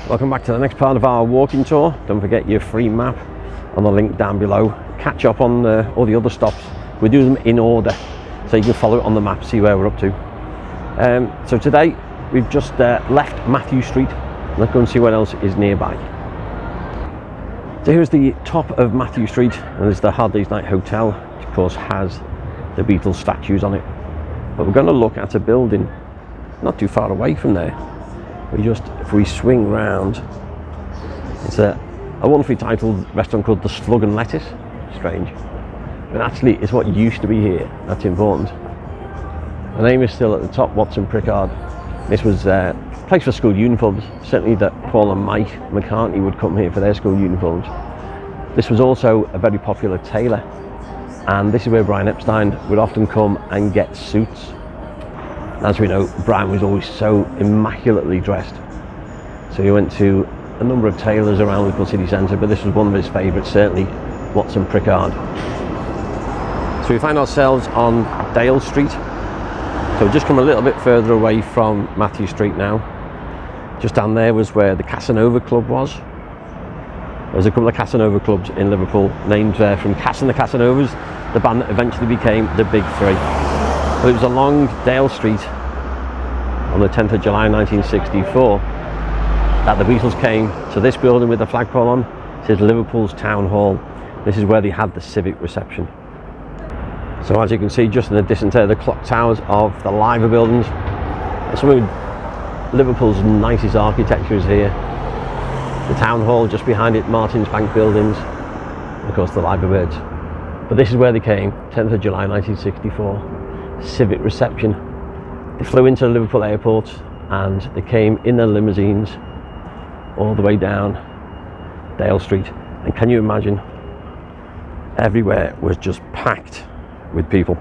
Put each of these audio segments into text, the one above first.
Welcome back to the next part of our walking tour. Don't forget your free map on the link down below. Catch up on all the other stops. We do them in order so you can follow it on the map, see where we're up to. So today we've just left Matthew Street. Let's go and see what else is nearby. So here's the top of Matthew Street, and there's the Hard Day's Night Hotel, which of course has the Beatles statues on it. But we're going to look at a building not too far away from there. If we swing round, it's a wonderfully titled restaurant called the Slug and Lettuce. Strange, but actually it's what used to be here. That's important. The name is still at the top, Watson Prickard. This was a place for school uniforms. Certainly that Paul and Mike McCartney would come here for their school uniforms. This was also a very popular tailor, and this is where Brian Epstein would often come and get suits. As we know, Brian was always so immaculately dressed, so he went to a number of tailors around Liverpool city centre, but this was one of his favourites, certainly Watson Prickard. So we find ourselves on Dale Street, so we've just come a little bit further away from Matthew Street now. Just down there was where the Casanova Club was. There's a couple of Casanova clubs in Liverpool, named from Cass and the Casanovas, the band that eventually became the Big Three. But it was along Dale Street on the 10th of July 1964 that the Beatles came to this building with the flagpole on. It says Liverpool's Town Hall. This is where they had the Civic Reception. So as you can see, just in the distance there, the clock towers of the Liver buildings. Some of Liverpool's nicest architecture is here. The Town Hall just behind it, Martin's Bank buildings, and of course the Liver birds. But this is where they came, 10th of July 1964. Civic Reception. They flew into Liverpool Airport and they came in their limousines all the way down Dale Street, and can you imagine, everywhere was just packed with people.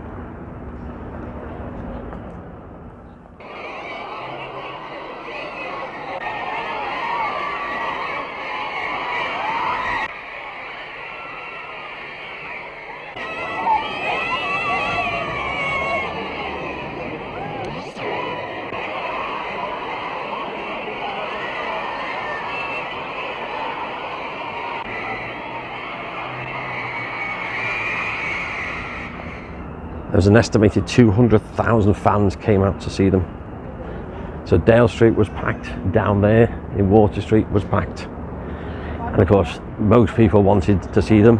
There was an estimated 200,000 fans came out to see them. So Dale Street was packed, down there in Water Street was packed. And of course, most people wanted to see them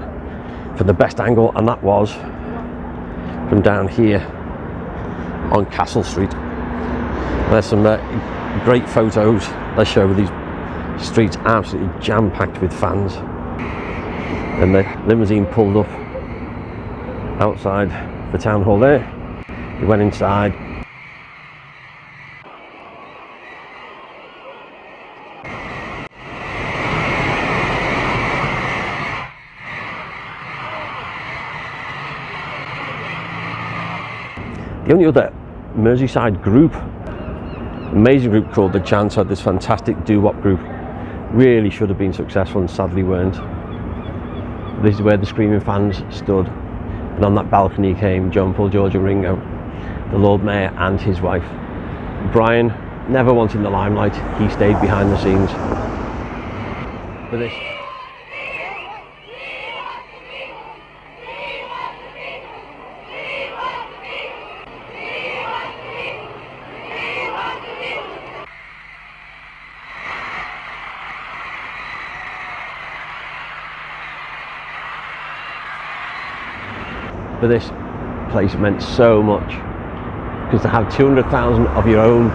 from the best angle, and that was from down here on Castle Street. There's some great photos that show these streets absolutely jam-packed with fans. And the limousine pulled up outside the Town Hall there. We went inside. The only other Merseyside group, amazing group called The Chance, had this fantastic doo-wop group. Really should have been successful and sadly weren't. This is where the screaming fans stood. And on that balcony came John, Paul, George and Ringo, the Lord Mayor and his wife. Brian never wanted the limelight, he stayed behind the scenes. For this. But this place meant so much, because to have 200,000 of your own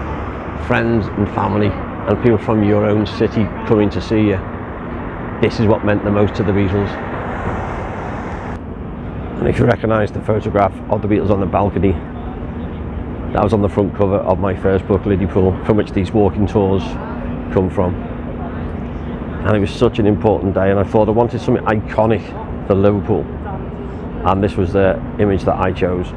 friends and family and people from your own city coming to see you, this is what meant the most to the Beatles. And if you recognise the photograph of the Beatles on the balcony, that was on the front cover of my first book, Liddypool, from which these walking tours come from. And it was such an important day, and I thought I wanted something iconic for Liverpool. And this was the image that I chose.